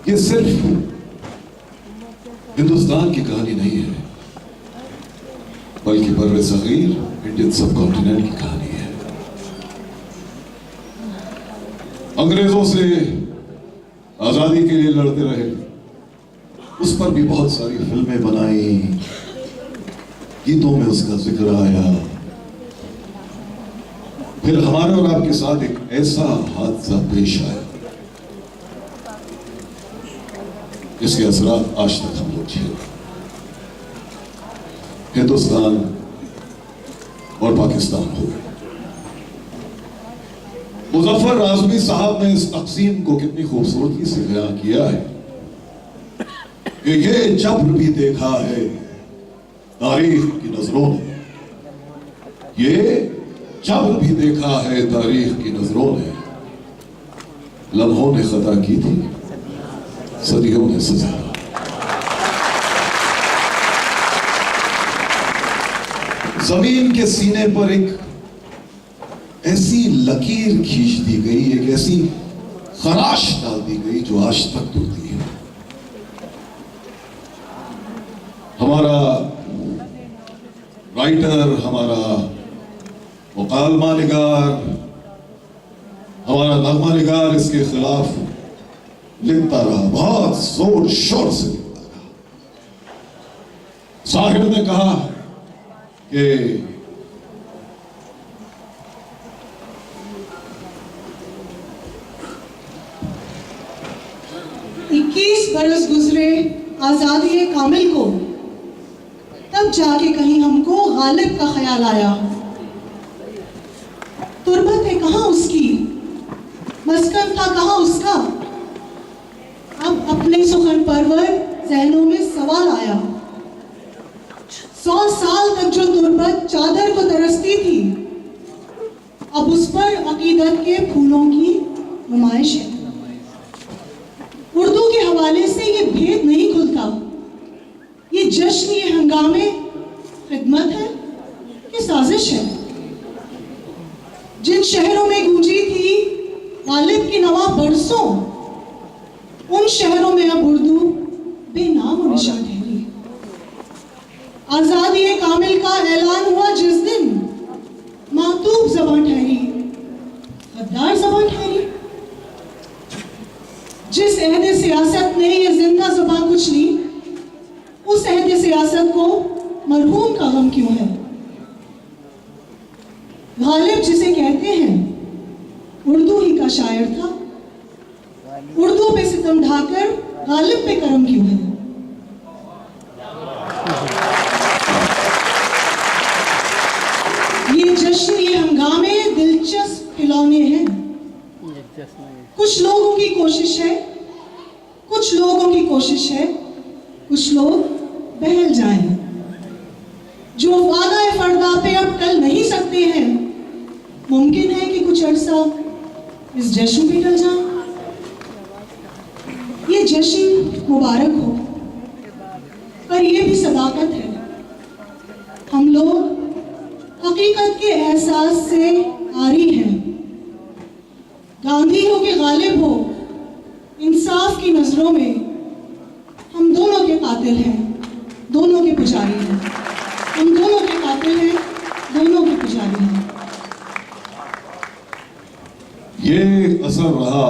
ये सिर्फ हिंदुस्तान की कहानी नहीं है, बल्कि बर्रे सगीर इंडियन सब कॉन्टिनेंट की कहानी है। अंग्रेजों से आजादी के लिए लड़ते रहे, उस पर भी बहुत सारी फिल्में बनाई, गीतों में उसका जिक्र आया। फिर हमारे और आपके साथ एक ऐसा हादसा पेश आया जिसके असरात आज तक हम लोग झेल रहे हैं। हिंदुस्तान और पाकिस्तान हो गए। मुजफ्फर आजमी साहब ने इस तकसीम को कितनी खूबसूरती से बयां किया है कि ये जब्र भी देखा है तारीख की नजरों ने, ये जब्र भी देखा है तारीख की नजरों ने, लम्हों ने खता की थी, सदियों ने सजा। जमीन के सीने पर एक ऐसी लकीर खींच दी गई, एक ऐसी खराश डाल दी गई जो आज तक टूटती है। हमारा राइटर, हमारा मुकालमा निगार, हमारा नगमा निगार इसके खिलाफ लिखता रहा, बहुत जोर शोर से लिखता रहा। साहिर ने कहा कि 21 बरस गुजरे आजादी कामिल को, तब जाके कहीं हमको गालिब का ख्याल आया। तुरबत है कहाँ उसकी, मस्कन था कहाँ उसका। अब अपने सुखन परवर जहनों में सवाल आया। 100 साल तक जो तुरबत चादर को तरसती थी, अब उस पर अकीदत के फूलों की नुमाइश है। उर्दू के हवाले से ये भेद नहीं खुलता, ये जश्न, ये हंगामे खिदमत है कि साजिश है। जिन शहरों में गूंजी थी गालिब की नवा बरसों, उन शहरों में अब उर्दू बेनाम और निशान ठहरी। आजादी कामिल का ऐलान हुआ जिस दिन, मातूब ज़बान ठहरी, गद्दार ज़बान ठहरी। जिस अहद सियासत ने ये जिंदा ज़बान कुछ ली, उस अहद सियासत को मरहूम का गम क्यों है। गालिब जिसे कहते हैं उर्दू ही का शायर था, उर्दू पे सितम ढाकर गालिब पे करम क्यों है। ये जश्न, ये हंगामे दिलचस्प खिलौने हैं। कुछ लोगों की कोशिश है, कुछ लोगों की कोशिश है, कुछ लोग बहल जाएं, जो वादा फरदा पे अब टल नहीं सकते हैं। मुमकिन है कि कुछ अरसा इस जश्न पे टल जाए। ये जश्न मुबारक हो, पर यह भी सदाकत है। हम लोग हकीकत के एहसास से आरी हैं। गांधी हो कि गालिब हो, इंसाफ की नजरों में हम दोनों के कातिल हैं, दोनों के पुजारी हैं। हम दोनों के कातिल हैं, दोनों के पुजारी हैं। ये असर रहा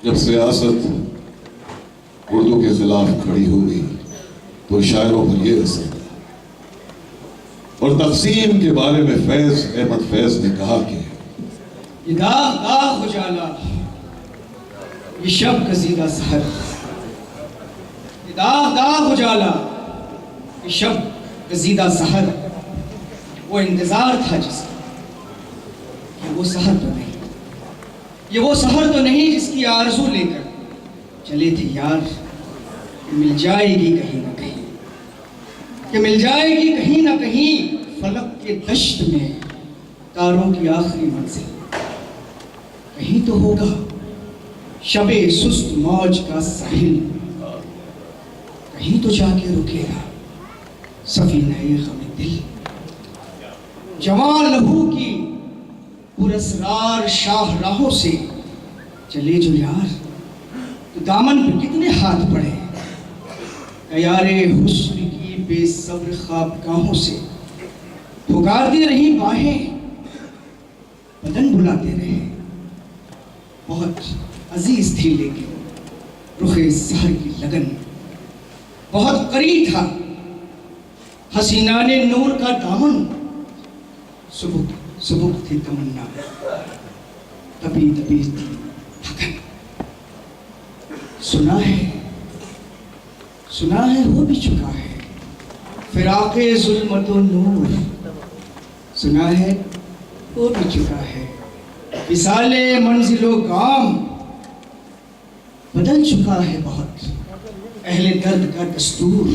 जब सियासत उर्दू के खिलाफ खड़ी हो गई, तो शायरों पर यह असर रहा। और तकसीम के बारे में फैज अहमद फैज ने कहा कि ये दाग दाग उजाला, ये शब कसीदा सहर, ये दाग दाग उजाला, ये शब कसीदा सहर। वो इंतजार था जिसका, वो सहर तो नहीं, ये वो सहर तो नहीं जिसकी आरज़ू लेकर चले थे यार, कि मिल जाएगी कहीं ना कहीं, कि मिल जाएगी कहीं ना कहीं फलक के दश्त में तारों की आखिरी मंजिल। कहीं तो होगा शबे सुस्त मौज का साहिल, कहीं तो जाके रुकेगा सफीना-ए ग़म दिल। जवान लहू की पुरस्रार शाहराहों से चले जो यार, दामन पे कितने हाथ पड़े, यारे हुस्न की बेसब्र ख्वाबगाहों से पुकारती रही बाहें, बदन बुलाते रहे। बहुत अजीज थी लेकिन रुखे सहर की लगन, बहुत करीब था हसीना ने नूर का दामन, सुबह सुबह थी तमन्ना, तभी तभी थी थकन। सुना है हो भी चुका है फिराक़े ज़ुल्मत व नूर, सुना है हो भी चुका है विसाले मंजिलो गाम, बदल चुका है बहुत अहले दर्द का दस्तूर,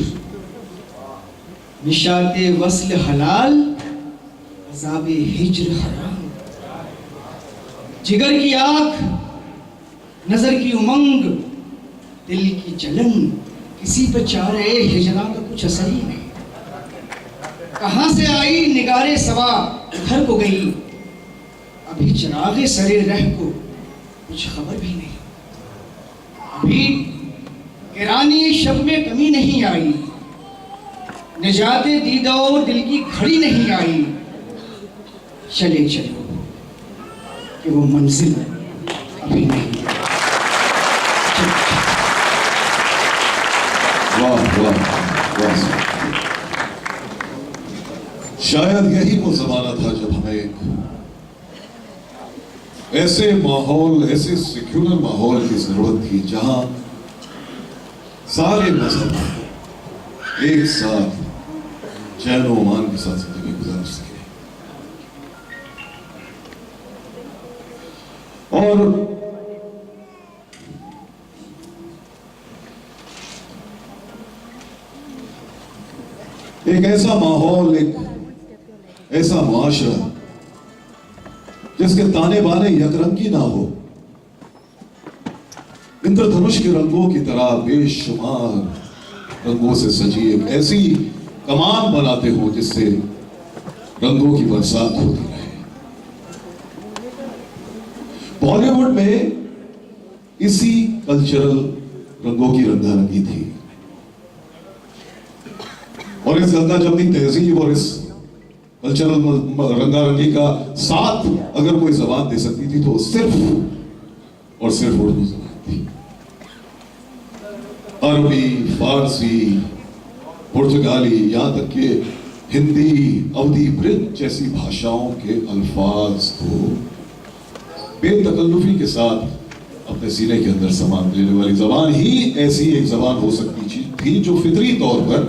निशाते वस्ल हलाल अज़ाबे हिज्र हराम, जिगर की आग नजर की उमंग दिल की जलन, किसी पर चारे हिजरा का कुछ असर ही नहीं। कहां से आई निगारे सवा घर को गई, अभी चरागे सरे रह को कुछ खबर भी नहीं। अभी किरानी शब में कमी नहीं आई, निजाते दीदो दिल की घड़ी नहीं आई। चले चलो कि वो मंजिल अभी नहीं। वाह वाह वाह। शायद यही वो जमाना था जब हमें एक ऐसे माहौल, ऐसे सेक्युलर माहौल की जरूरत थी जहां सारे मजहब एक साथ चैन और मान के साथ जिंदगी गुजार सके। और एक ऐसा माहौल, एक ऐसा मुआशरा जिसके ताने बाने यकरंगी ना हो, इंद्रधनुष के रंगों की तरह बेशुमार रंगों से सजी एक ऐसी कमान बनाते हो जिससे रंगों की बरसात होती रहे। बॉलीवुड में इसी कल्चरल रंगों की रंगारंगी थी, और इस गंगा जमनी तहजीब और इस कल्चरल रंगारंगी का साथ अगर कोई जबान दे सकती थी तो सिर्फ और सिर्फ उर्दू जबान थी। अरबी, फारसी, पुर्तगाली, यहाँ तक कि हिंदी, अवधी, ब्रिज जैसी भाषाओं के अल्फाज को बेतकल्लुफी के साथ अपने सीने के अंदर समा लेने वाली जबान ही ऐसी एक जबान हो सकती थी जो फितरी तौर पर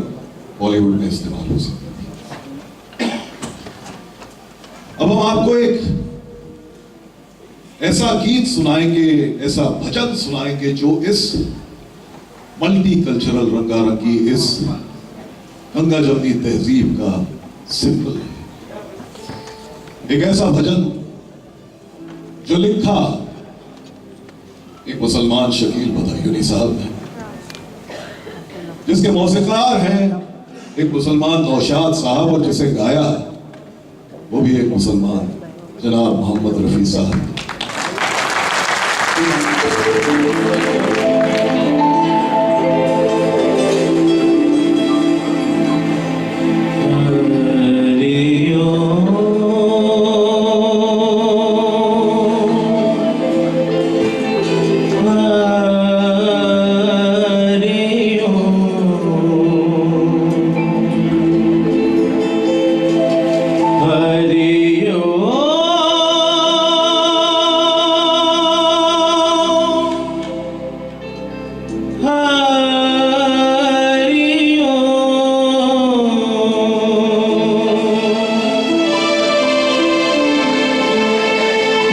बॉलीवुड में इस्तेमाल हो सकती थी। अब हम आपको एक ऐसा गीत सुनाएंगे, ऐसा भजन सुनाएंगे जो इस मल्टी कल्चरल रंगारंगी, इस गंगा जमनी तहजीब का सिंबल है। एक ऐसा भजन जो लिखा एक मुसलमान शकील बदायूनी साहब ने, जिसके मौसीकार हैं एक मुसलमान नौशाद साहब, और जिसे गाया वो भी एक मुसलमान जनाब मोहम्मद रफी साहब।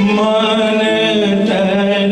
मन तर